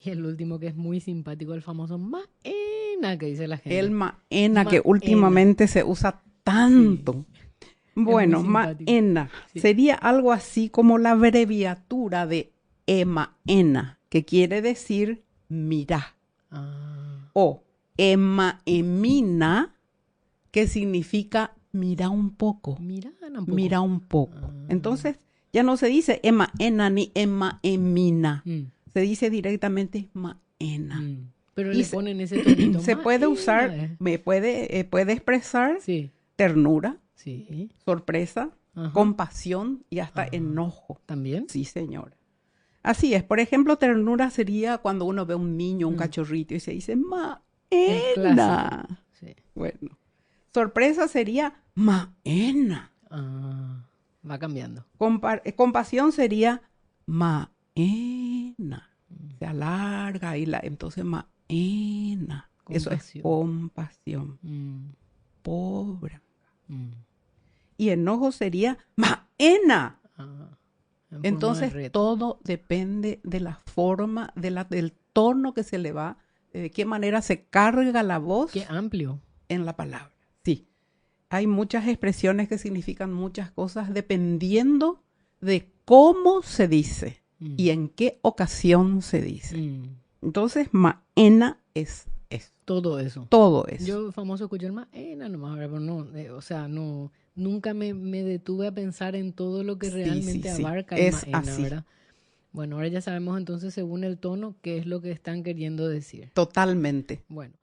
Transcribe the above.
Y el último que es muy simpático, el famoso maena que dice la gente. El maena, que Maena. últimamente se usa Sí, tanto. es muy Bueno, simpático. maena Sí. sería algo así como la abreviatura de emaena, que quiere decir mira, Ah, o emaemina, que significa mira un poco, mira, Ana, un poco. mira un poco. Ah, Entonces, ya no se dice emaena ni emaemina, mm, se dice directamente maena. Pero Y le ponen ese tonito, se puede maena. usar, puede expresar Sí, ternura, sí. sorpresa, Ajá, compasión y hasta ajá. enojo. ¿También? Sí, señora. Así es. Por ejemplo, ternura sería cuando uno ve un niño, un Mm, cachorrito y se dice, el clásico. Maena. Sí. Bueno, sorpresa sería Maena. Ah, va cambiando. Compasión sería Maena. Mm, Se alarga y entonces Maena. Eso es compasión. compasión. Mm, Pobre. mm. Y enojo sería Maena. Ah, en forma de Entonces reto. todo depende de la forma, del tono que se le va, de qué manera se carga la Qué voz amplio. en la palabra. Sí, hay muchas expresiones que significan muchas cosas dependiendo de cómo se dice Mm, y en qué ocasión se dice. mm. Entonces, maena es eso, Todo eso. todo eso. Yo famoso escuché el nomás, ¿verdad? Pero no, o sea, no, nunca me detuve a pensar en todo lo que Sí, sí, realmente sí, abarca el es maena, así, ¿verdad? Bueno, ahora ya sabemos entonces según el tono qué es lo que están queriendo decir. totalmente. Bueno.